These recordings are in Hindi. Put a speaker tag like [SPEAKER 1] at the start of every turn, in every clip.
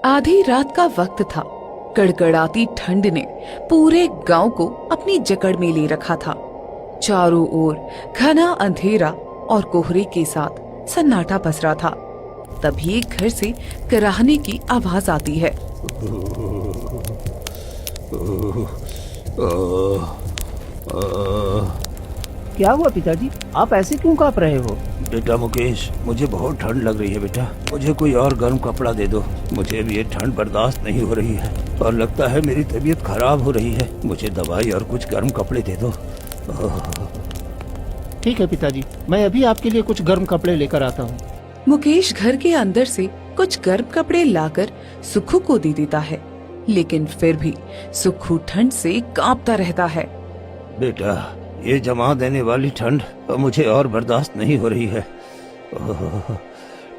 [SPEAKER 1] आधी रात का वक्त था। कड़कड़ाती ठंड ने पूरे गांव को अपनी जकड़ में ले रखा था। चारों ओर घना अंधेरा और कोहरे के साथ सन्नाटा पसरा था। तभी एक घर से कराहने की आवाज आती है।
[SPEAKER 2] क्या हुआ पिताजी, आप ऐसे क्यों कांप रहे हो?
[SPEAKER 3] बेटा मुकेश, मुझे बहुत ठंड लग रही है बेटा। मुझे कोई और गर्म कपड़ा दे दो। मुझे भी ये ठंड बर्दाश्त नहीं हो रही है और लगता है मेरी तबीयत खराब हो रही है। मुझे दवाई और कुछ गर्म कपड़े दे दो।
[SPEAKER 2] ठीक है पिताजी, मैं अभी आपके लिए कुछ गर्म कपड़े लेकर आता हूँ।
[SPEAKER 1] मुकेश घर के अंदर से कुछ गर्म कपड़े लाकर सुखू को दे देता है, लेकिन फिर भी सुखू ठंड से कांपता रहता है।
[SPEAKER 3] बेटा, ये जमा देने वाली ठंड मुझे और बर्दाश्त नहीं हो रही है।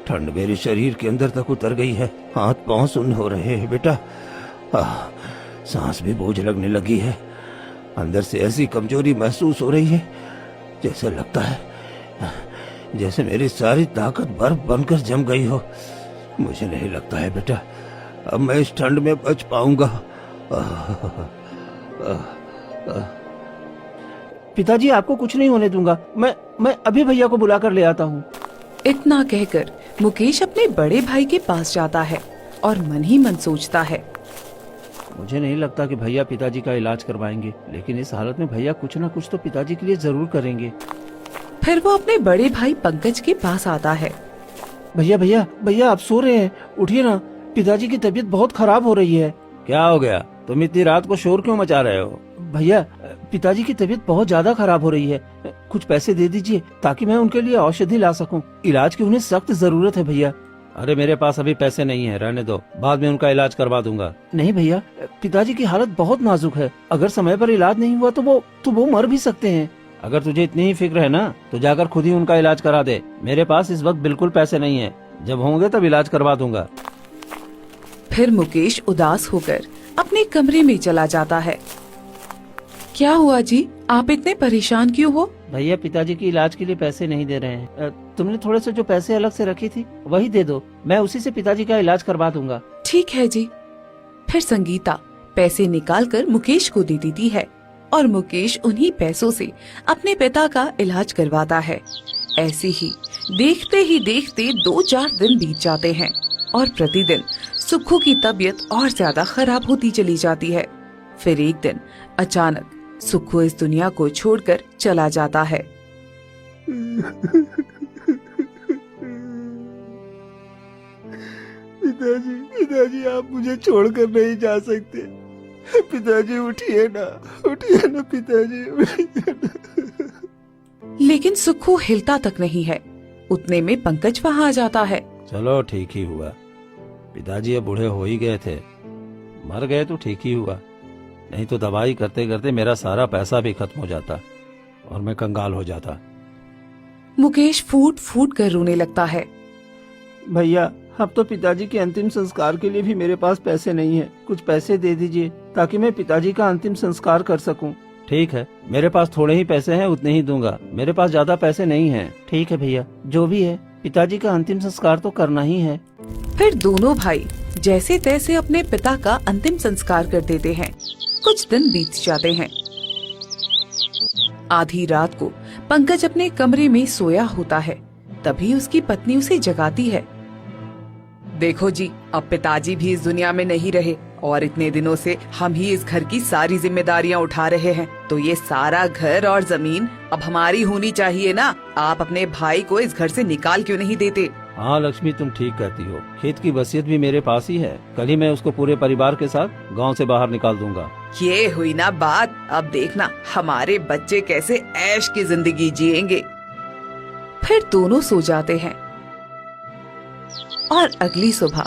[SPEAKER 3] ठंड मेरे शरीर के अंदर तक उतर गई है। हाथ पांव सुन्न हो रहे हैं बेटा। सांस भी बोझ लगने लगी है। अंदर से ऐसी कमजोरी महसूस हो रही है, जैसे लगता है जैसे मेरी सारी ताकत बर्फ बनकर जम गई हो। मुझे नहीं लगता है बेटा अब मैं इस ठंड में बच पाऊंगा।
[SPEAKER 2] पिताजी, आपको कुछ नहीं होने दूंगा। मैं अभी भैया को बुला कर ले आता हूँ।
[SPEAKER 1] इतना कहकर मुकेश अपने बड़े भाई के पास जाता है और मन ही मन सोचता है,
[SPEAKER 2] मुझे नहीं लगता कि भैया पिताजी का इलाज करवाएंगे, लेकिन इस हालत में भैया कुछ न कुछ तो पिताजी के लिए जरूर करेंगे।
[SPEAKER 1] फिर वो अपने बड़े भाई पंकज के पास आता है।
[SPEAKER 2] भैया भैया भैया, आप सो रहे हैं? उठिए ना, पिताजी की तबीयत बहुत खराब हो रही है।
[SPEAKER 3] क्या हो गया? तुम इतनी रात को शोर क्यों मचा रहे हो?
[SPEAKER 2] भैया, पिताजी की तबीयत बहुत ज्यादा खराब हो रही है। कुछ पैसे दे दीजिए ताकि मैं उनके लिए औषधि ला सकूं। इलाज की उन्हें सख्त जरूरत है भैया।
[SPEAKER 3] अरे मेरे पास अभी पैसे नहीं है, रहने दो, बाद में उनका इलाज करवा दूंगा।
[SPEAKER 2] नहीं भैया, पिताजी की हालत बहुत नाजुक है। अगर समय पर इलाज नहीं हुआ तो वो मर भी सकते हैं।
[SPEAKER 3] अगर तुझे इतनी ही फिक्र है ना तो जाकर खुद ही उनका इलाज करा दे। मेरे पास इस वक्त बिल्कुल पैसे नहीं है, जब होंगे तब इलाज करवा दूंगा।
[SPEAKER 1] फिर मुकेश उदास होकर अपने कमरे में चला जाता है। क्या हुआ जी, आप इतने परेशान क्यों हो?
[SPEAKER 2] भैया, पिताजी की इलाज के लिए पैसे नहीं दे रहे हैं। तुमने थोड़े से जो पैसे अलग से रखी थी वही दे दो, मैं उसी से पिताजी का इलाज करवा दूंगा।
[SPEAKER 1] ठीक है जी। फिर संगीता पैसे निकालकर मुकेश को दे देती है और मुकेश उन्हीं पैसों से अपने पिता का इलाज करवाता है। ऐसे ही देखते ही देखते 2-4 दिन बीत जाते हैं और प्रतिदिन सुखू की तबीयत और ज्यादा खराब होती चली जाती है। फिर एक दिन अचानक सुखू इस दुनिया को छोड़कर चला जाता है।
[SPEAKER 2] पिताजी, आप मुझे छोड़कर नहीं जा सकते। पिताजी, उठिए ना पिताजी, उठिए ना।
[SPEAKER 1] लेकिन सुखू हिलता तक नहीं है। उतने में पंकज वहाँ आ जाता है।
[SPEAKER 3] चलो ठीक ही हुआ, पिताजी अब बूढ़े हो ही गए थे। मर गए तो ठीक ही हुआ, नहीं तो दवाई करते करते मेरा सारा पैसा भी खत्म हो जाता और मैं कंगाल हो जाता।
[SPEAKER 1] मुकेश फूट फूट कर रोने लगता है।
[SPEAKER 2] भैया, अब तो पिताजी के अंतिम संस्कार के लिए भी मेरे पास पैसे नहीं है। कुछ पैसे दे दीजिए ताकि मैं पिताजी का अंतिम संस्कार कर सकूं।
[SPEAKER 3] ठीक है, मेरे पास थोड़े ही पैसे हैं, उतने ही दूंगा। मेरे पास ज्यादा पैसे नहीं हैं।
[SPEAKER 2] ठीक है भैया, जो भी है, पिताजी का अंतिम संस्कार तो करना ही है।
[SPEAKER 1] फिर दोनों भाई जैसे तैसे अपने पिता का अंतिम संस्कार कर देते हैं। कुछ दिन बीत जाते हैं। आधी रात को पंकज अपने कमरे में सोया होता है। तभी उसकी पत्नी उसे जगाती है। देखो जी, अब पिताजी भी इस दुनिया में नहीं रहे और इतने दिनों से हम ही इस घर की सारी जिम्मेदारियां उठा रहे हैं, तो ये सारा घर और जमीन अब हमारी होनी चाहिए ना। आप अपने भाई को इस घर से निकाल क्यों नहीं देते?
[SPEAKER 3] हाँ लक्ष्मी, तुम ठीक कहती हो। खेत की वसीयत भी मेरे पास ही है। कल ही मैं उसको पूरे परिवार के साथ गांव से बाहर निकाल दूंगा।
[SPEAKER 1] ये हुई ना बात। अब देखना हमारे बच्चे कैसे ऐश की जिंदगी जिएंगे। फिर दोनों सो जाते हैं और अगली सुबह,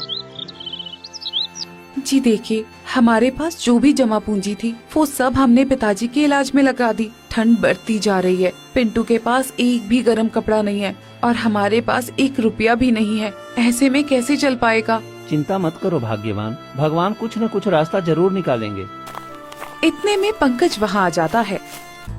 [SPEAKER 1] जी देखिए, हमारे पास जो भी जमा पूंजी थी वो सब हमने पिताजी के इलाज में लगा दी। ठंड बढ़ती जा रही है, पिंटू के पास एक भी गर्म कपड़ा नहीं है और हमारे पास 1 रुपया भी नहीं है। ऐसे में कैसे चल पाएगा?
[SPEAKER 2] चिंता मत करो भाग्यवान, भगवान कुछ न कुछ रास्ता जरूर निकालेंगे।
[SPEAKER 1] इतने में पंकज वहाँ आ जाता है।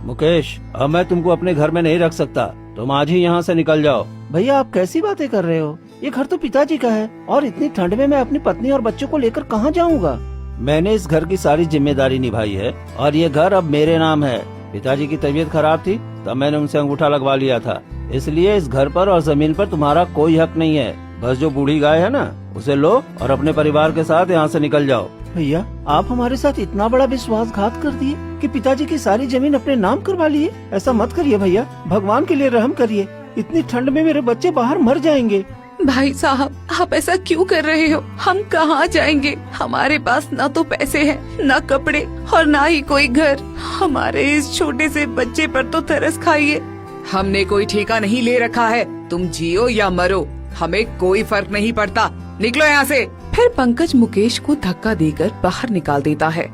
[SPEAKER 3] मुकेश, अब मैं तुमको अपने घर में नहीं रख सकता, तुम आज ही यहाँ से निकल जाओ।
[SPEAKER 2] भैया, आप कैसी बातें कर रहे हो? ये घर तो पिताजी का है और इतनी ठंड में मैं अपनी पत्नी और बच्चों को लेकर कहाँ जाऊँगा। मैंने इस घर की सारी जिम्मेदारी निभाई है और ये घर अब मेरे नाम है। पिताजी की तबीयत खराब थी तब मैंने उनसे अंगूठा लगवा लिया था, इसलिए इस घर पर और जमीन पर तुम्हारा कोई हक नहीं है। बस जो बूढ़ी गाय है ना, उसे लो और अपने परिवार के साथ यहाँ से निकल जाओ। भैया, आप हमारे साथ इतना बड़ा विश्वासघात कर दिए कि पिताजी की सारी जमीन अपने नाम करवा लिए। ऐसा मत करिए भैया, भगवान के लिए रहम करिए। इतनी ठंड में मेरे बच्चे बाहर मर जाएंगे।
[SPEAKER 1] भाई साहब, आप ऐसा क्यों कर रहे हो? हम कहाँ जाएंगे? हमारे पास ना तो पैसे हैं, ना कपड़े और ना ही कोई घर। हमारे इस छोटे से बच्चे पर तो तरस खाइए। हमने कोई ठेका नहीं ले रखा है, तुम जियो या मरो, हमें कोई फर्क नहीं पड़ता। निकलो यहाँ से। फिर पंकज मुकेश को धक्का देकर बाहर निकाल देता है।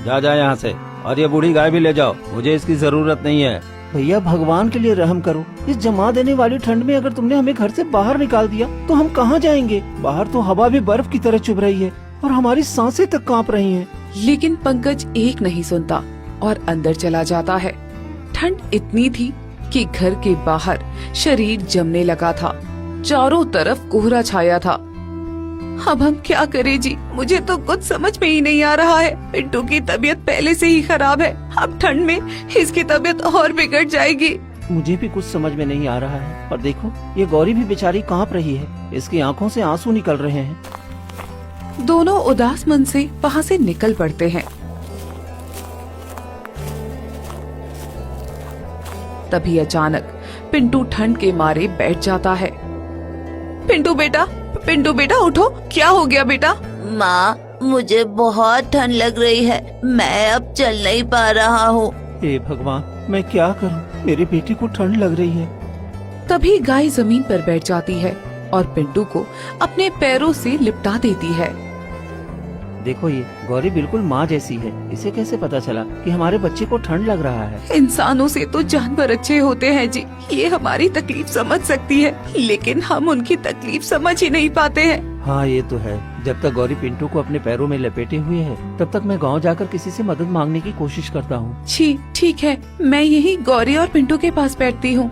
[SPEAKER 2] जा यहाँ से, और ये बूढ़ी गाय भी ले जाओ, मुझे इसकी जरूरत नहीं है। भैया, भगवान के लिए रहम करो। इस जमा देने वाली ठंड में अगर तुमने हमें घर से बाहर निकाल दिया तो हम कहाँ जाएंगे? बाहर तो हवा भी बर्फ की तरह चुभ रही है और हमारी सांसें तक कांप रही हैं।
[SPEAKER 1] लेकिन पंकज एक नहीं सुनता और अंदर चला जाता है। ठंड इतनी थी कि घर के बाहर शरीर जमने लगा था, चारों तरफ कोहरा छाया था। अब हम क्या करें जी? मुझे तो कुछ समझ में ही नहीं आ रहा है। पिंटू की तबीयत पहले से ही खराब है, अब ठंड में इसकी तबीयत और बिगड़ जाएगी।
[SPEAKER 2] मुझे भी कुछ समझ में नहीं आ रहा है। और देखो, ये गौरी भी बेचारी कांप रही है, इसकी आंखों से आंसू निकल रहे हैं।
[SPEAKER 1] दोनों उदास मन से वहाँ से निकल पड़ते हैं। तभी अचानक पिंटू ठंड के मारे बैठ जाता है। पिंटू बेटा उठो, क्या हो गया बेटा?
[SPEAKER 4] माँ, मुझे बहुत ठंड लग रही है, मैं अब चल नहीं पा रहा हूँ।
[SPEAKER 2] हे भगवान, मैं क्या करूँ? मेरी बेटी को ठंड लग रही है।
[SPEAKER 1] तभी गाय जमीन पर बैठ जाती है और पिंटू को अपने पैरों से लिपटा देती है।
[SPEAKER 2] देखो, ये गौरी बिल्कुल माँ जैसी है। इसे कैसे पता चला कि हमारे बच्चे को ठंड लग रहा है?
[SPEAKER 1] इंसानों से तो जानवर अच्छे होते हैं जी। ये हमारी तकलीफ समझ सकती है, लेकिन हम उनकी तकलीफ समझ ही नहीं पाते हैं।
[SPEAKER 2] हाँ, ये तो है। जब तक गौरी पिंटू को अपने पैरों में लपेटे हुए है, तब तक मैं गांव जाकर किसी से मदद मांगने की कोशिश करता हूँ।
[SPEAKER 1] ठीक है, मैं यही गौरी और पिंटू के पास बैठती हूँ।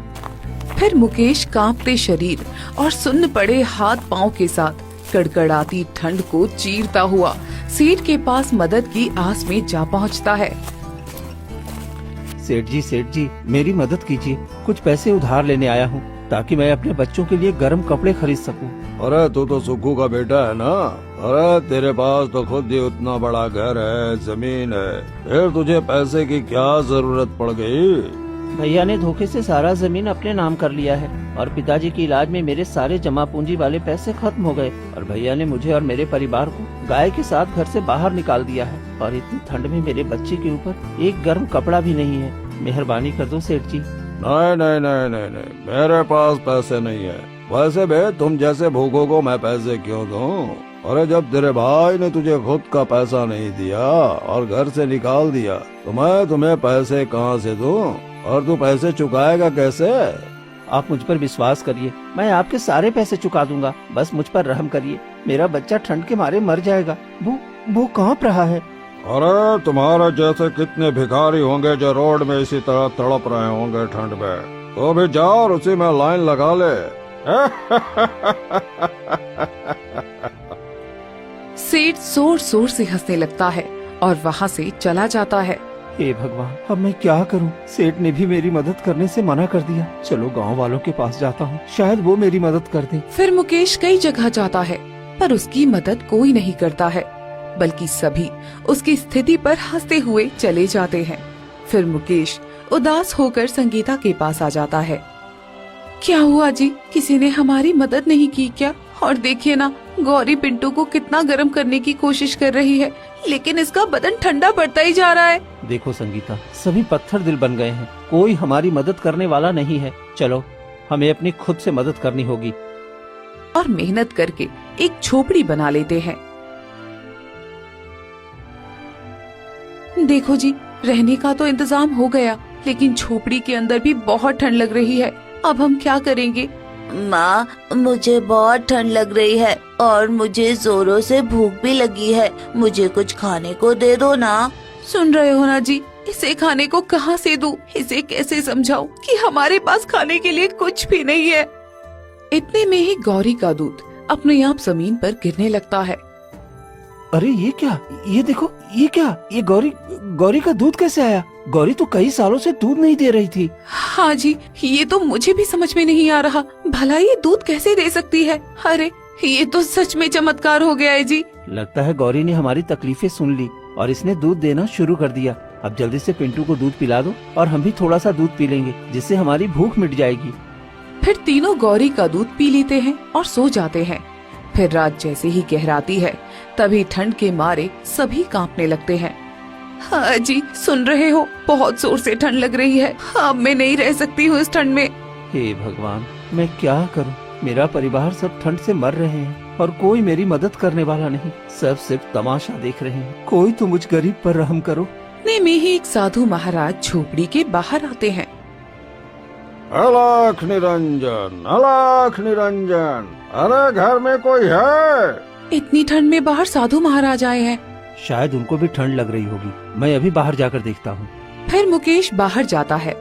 [SPEAKER 1] फिर मुकेश कांपते शरीर और सुन्न पड़े हाथ पाँव के साथ कड़कड़ाती ठंड को चीरता हुआ सेठ के पास मदद की आस में जा पहुंचता है।
[SPEAKER 2] सेठ जी, मेरी मदद कीजिए। कुछ पैसे उधार लेने आया हूँ ताकि मैं अपने बच्चों के लिए गर्म कपड़े खरीद सकूं।
[SPEAKER 3] अरे तू तो सुक्कू का बेटा है ना? अरे तेरे पास तो खुद ही उतना बड़ा घर है, जमीन है, फिर तुझे पैसे की क्या जरूरत पड़ गई?
[SPEAKER 2] भैया ने धोखे से सारा जमीन अपने नाम कर लिया है और पिताजी के इलाज में मेरे सारे जमा पूंजी वाले पैसे खत्म हो गए और भैया ने मुझे और मेरे परिवार को गाय के साथ घर से बाहर निकाल दिया है। और इतनी ठंड में मेरे बच्चे के ऊपर एक गर्म कपड़ा भी नहीं है। मेहरबानी कर दो सेठ जी।
[SPEAKER 3] नहीं, मेरे पास पैसे नहीं है। वैसे बे, तुम जैसे भूखों को मैं पैसे क्यों दूं? अरे जब तेरे भाई ने तुझे खुद का पैसा नहीं दिया और घर से निकाल दिया तो मैं तुम्हें पैसे कहाँ से दूं? और तू पैसे चुकाएगा कैसे?
[SPEAKER 2] आप मुझ पर विश्वास करिए, मैं आपके सारे पैसे चुका दूंगा। बस मुझ पर रहम करिए, मेरा बच्चा ठंड के मारे मर जाएगा। वो कांप रहा है।
[SPEAKER 3] अरे तुम्हारे जैसे कितने भिखारी होंगे जो रोड में इसी तरह तड़प रहे होंगे ठंड में। तो भी जाओ और उसी में लाइन लगा ले।
[SPEAKER 1] सेठ जोर जोर से हंसने लगता है और वहाँ से चला जाता है।
[SPEAKER 2] हे भगवान, अब मैं क्या करूं? सेठ ने भी मेरी मदद करने से मना कर दिया। चलो गांव वालों के पास जाता हूं, शायद वो मेरी मदद कर दें।
[SPEAKER 1] फिर मुकेश कई जगह जाता है पर उसकी मदद कोई नहीं करता है, बल्कि सभी उसकी स्थिति पर हंसते हुए चले जाते हैं। फिर मुकेश उदास होकर संगीता के पास आ जाता है। क्या हुआ जी, किसी ने हमारी मदद नहीं की क्या? और देखिए ना, गौरी पिंटू को कितना गर्म करने की कोशिश कर रही है, लेकिन इसका बदन ठंडा पड़ता ही जा रहा है।
[SPEAKER 2] देखो संगीता, सभी पत्थर दिल बन गए हैं, कोई हमारी मदद करने वाला नहीं है। चलो, हमें अपनी खुद से मदद करनी होगी।
[SPEAKER 1] और मेहनत करके एक झोपड़ी बना लेते हैं। देखो जी, रहने का तो इंतजाम हो गया, लेकिन झोपड़ी के अंदर भी बहुत ठंड लग रही है। अब हम क्या करेंगे?
[SPEAKER 4] माँ, मुझे बहुत ठंड लग रही है और मुझे जोरों से भूख भी लगी है। मुझे कुछ खाने को दे दो ना।
[SPEAKER 1] सुन रहे हो ना जी, इसे खाने को कहाँ से दूं? इसे कैसे समझाऊं कि हमारे पास खाने के लिए कुछ भी नहीं है? इतने में ही गौरी का दूध अपने आप जमीन पर गिरने लगता है।
[SPEAKER 2] अरे ये क्या, ये देखो, ये क्या, ये गौरी का दूध कैसे आया? गौरी तो कई सालों से दूध नहीं दे रही थी।
[SPEAKER 1] हाँ जी, ये तो मुझे भी समझ में नहीं आ रहा, भला ये दूध कैसे दे सकती है? अरे ये तो सच में चमत्कार हो गया है जी।
[SPEAKER 2] लगता है गौरी ने हमारी तकलीफें सुन ली और इसने दूध देना शुरू कर दिया। अब जल्दी से पिंटू को दूध पिला दो और हम भी थोड़ा सा दूध पी लेंगे, जिससे हमारी भूख मिट जाएगी।
[SPEAKER 1] फिर तीनों गौरी का दूध पी लेते हैं और सो जाते हैं। फिर रात जैसे ही गहराती है, तभी ठंड के मारे सभी कांपने लगते हैं। हाँ जी, सुन रहे हो, बहुत जोर से ठंड लग रही है। अब मैं नहीं रह सकती हूँ इस ठंड में।
[SPEAKER 2] हे भगवान, मैं क्या करूं? मेरा परिवार सब ठंड से मर रहे हैं और कोई मेरी मदद करने वाला नहीं। सब सिर्फ तमाशा देख रहे हैं। कोई तो मुझ गरीब पर रहम करो।
[SPEAKER 1] इतने में ही एक साधु महाराज झोपड़ी के बाहर आते हैं।
[SPEAKER 3] अलख निरंजन, अलख निरंजन, अरे घर में कोई है?
[SPEAKER 1] इतनी ठंड में बाहर साधु महाराज आए हैं।
[SPEAKER 2] शायद उनको भी ठंड लग रही होगी। मैं अभी बाहर जाकर देखता हूँ।
[SPEAKER 1] फिर मुकेश बाहर जाता है।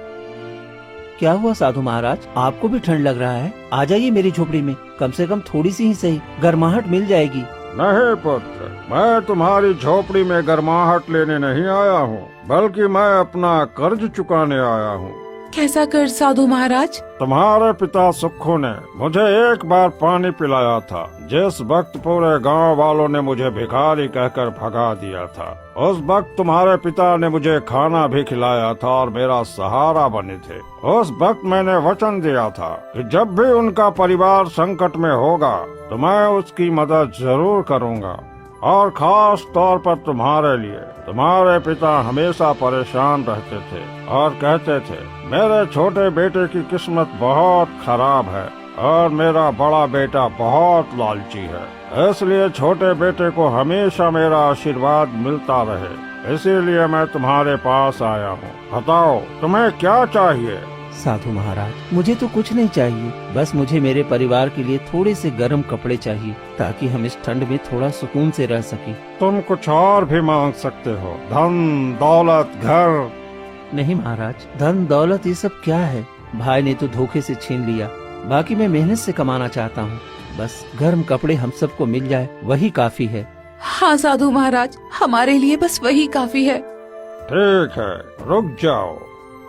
[SPEAKER 2] क्या हुआ साधु महाराज, आपको भी ठंड लग रहा है? आ जाइए मेरी झोपड़ी में, कम से कम थोड़ी सी ही सही गर्माहट मिल जाएगी।
[SPEAKER 3] नहीं पुत्र, मैं तुम्हारी झोपड़ी में गर्माहट लेने नहीं आया हूँ, बल्कि मैं अपना कर्ज चुकाने आया हूँ।
[SPEAKER 1] कैसा कर्ज साधु महाराज?
[SPEAKER 3] तुम्हारे पिता सुक्खू ने मुझे एक बार पानी पिलाया था, जिस वक्त पूरे गांव वालों ने मुझे भिखारी कहकर भगा दिया था। उस वक्त तुम्हारे पिता ने मुझे खाना भी खिलाया था और मेरा सहारा बने थे। उस वक्त मैंने वचन दिया था कि जब भी उनका परिवार संकट में होगा तो मैं उसकी मदद जरूर करूंगा, और खास तौर पर तुम्हारे लिए। तुम्हारे पिता हमेशा परेशान रहते थे और कहते थे मेरे छोटे बेटे की किस्मत बहुत खराब है और मेरा बड़ा बेटा बहुत लालची है, इसलिए छोटे बेटे को हमेशा मेरा आशीर्वाद मिलता रहे। इसीलिए मैं तुम्हारे पास आया हूँ। बताओ तुम्हें क्या चाहिए?
[SPEAKER 2] साधु महाराज, मुझे तो कुछ नहीं चाहिए, बस मुझे मेरे परिवार के लिए थोड़े से गर्म कपड़े चाहिए, ताकि हम इस ठंड में थोड़ा सुकून से रह सकें।
[SPEAKER 3] तुम कुछ और भी मांग सकते हो, धन दौलत घर।
[SPEAKER 2] नहीं महाराज, धन दौलत ये सब क्या है? भाई ने तो धोखे से छीन लिया, बाकी मैं मेहनत से कमाना चाहता हूँ। बस गर्म कपड़े हम सबको मिल जाए, वही काफी है।
[SPEAKER 1] हाँ साधु महाराज, हमारे लिए बस वही काफी है।
[SPEAKER 3] ठीक है, रुक जाओ।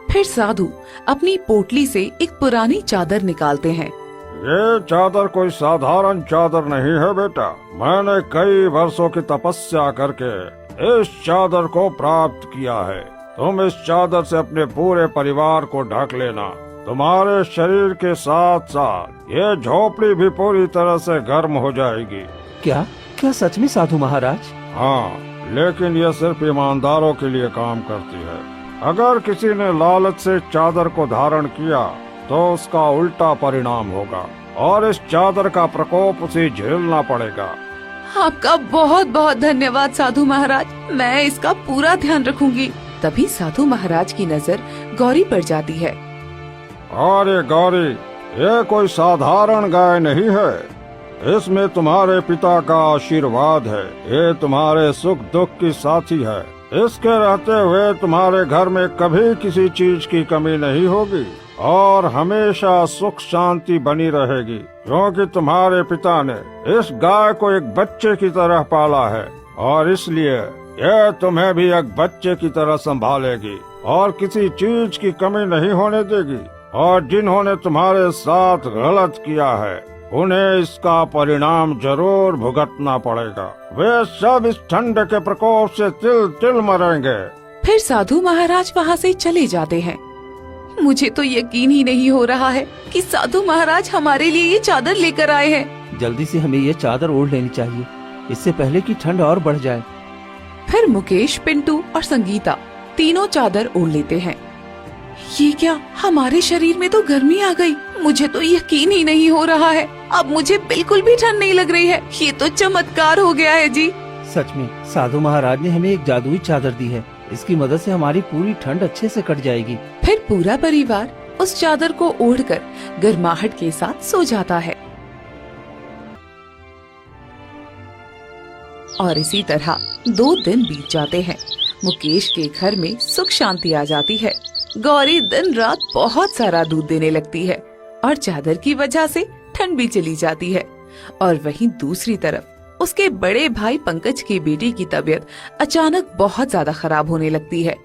[SPEAKER 1] फिर साधु अपनी पोटली से एक पुरानी चादर निकालते हैं।
[SPEAKER 3] ये चादर कोई साधारण चादर नहीं है बेटा। मैंने कई वर्षों की तपस्या करके इस चादर को प्राप्त किया है। तुम इस चादर से अपने पूरे परिवार को ढक लेना। तुम्हारे शरीर के साथ साथ ये झोपड़ी भी पूरी तरह से गर्म हो जाएगी।
[SPEAKER 2] क्या क्या सच में साधु महाराज?
[SPEAKER 3] हाँ, लेकिन ये सिर्फ ईमानदारों के लिए काम करती है। अगर किसी ने लालच से चादर को धारण किया तो उसका उल्टा परिणाम होगा और इस चादर का प्रकोप उसे झेलना पड़ेगा।
[SPEAKER 1] आपका बहुत बहुत धन्यवाद साधु महाराज, मैं इसका पूरा ध्यान रखूंगी। तभी साधु महाराज की नजर गौरी पर जाती है।
[SPEAKER 3] और ये गौरी, ये कोई साधारण गाय नहीं है। इसमें तुम्हारे पिता का आशीर्वाद है। ये तुम्हारे सुख दुख की साथी है। इसके रहते हुए तुम्हारे घर में कभी किसी चीज की कमी नहीं होगी और हमेशा सुख शांति बनी रहेगी, क्योंकि तुम्हारे पिता ने इस गाय को एक बच्चे की तरह पाला है और इसलिए यह तुम्हें भी एक बच्चे की तरह संभालेगी और किसी चीज की कमी नहीं होने देगी। और जिन्होंने तुम्हारे साथ गलत किया है उन्हें इसका परिणाम जरूर भुगतना पड़ेगा। वे सब इस ठंड के प्रकोप से तिल तिल मरेंगे।
[SPEAKER 1] फिर साधु महाराज वहाँ से चले जाते हैं। मुझे तो यकीन ही नहीं हो रहा है कि साधु महाराज हमारे लिए ये चादर लेकर आए हैं।
[SPEAKER 2] जल्दी से हमें ये चादर ओढ़ लेनी चाहिए, इससे पहले कि ठंड और बढ़ जाए।
[SPEAKER 1] फिर मुकेश, पिंटू और संगीता तीनों चादर ओढ़ लेते हैं। ये क्या, हमारे शरीर में तो गर्मी आ गई। मुझे तो यकीन ही नहीं हो रहा है। अब मुझे बिल्कुल भी ठंड नहीं लग रही है। ये तो चमत्कार हो गया है जी।
[SPEAKER 2] सच में साधु महाराज ने हमें एक जादुई चादर दी है। इसकी मदद से हमारी पूरी ठंड अच्छे से कट जाएगी।
[SPEAKER 1] फिर पूरा परिवार उस चादर को ओढ़कर गर्माहट के साथ सो जाता है। और इसी तरह 2 दिन बीत जाते हैं। मुकेश के घर में सुख शांति आ जाती है। गौरी दिन रात बहुत सारा दूध देने लगती है और चादर की वजह से ठंड भी चली जाती है। और वहीं दूसरी तरफ उसके बड़े भाई पंकज के बेटे की तबीयत अचानक बहुत ज्यादा खराब होने लगती है।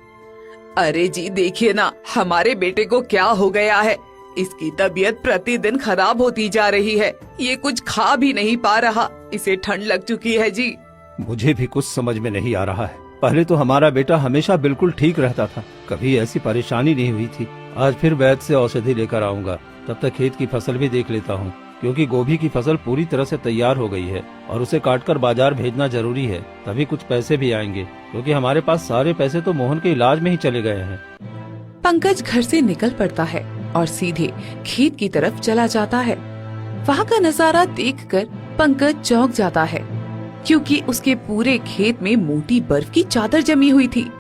[SPEAKER 1] अरे जी देखिए ना, हमारे बेटे को क्या हो गया है। इसकी तबीयत प्रतिदिन खराब होती जा रही है। ये कुछ खा भी नहीं पा रहा। इसे ठंड लग चुकी है जी।
[SPEAKER 3] मुझे भी कुछ समझ में नहीं आ रहा है। पहले तो हमारा बेटा हमेशा बिल्कुल ठीक रहता था, कभी ऐसी परेशानी नहीं हुई थी। आज फिर वैद्य से औषधि लेकर आऊंगा। तब तक खेत की फसल भी देख लेता हूँ, क्योंकि गोभी की फसल पूरी तरह से तैयार हो गई है और उसे काटकर बाजार भेजना जरूरी है। तभी कुछ पैसे भी आएंगे, क्योंकि हमारे पास सारे पैसे तो मोहन के इलाज में ही चले गए हैं।
[SPEAKER 1] पंकज घर से निकल पड़ता है और सीधे खेत की तरफ चला जाता है। वहाँ का नजारा देखकर पंकज चौंक जाता है, क्योंकि उसके पूरे खेत में मोटी बर्फ की चादर जमी हुई थी।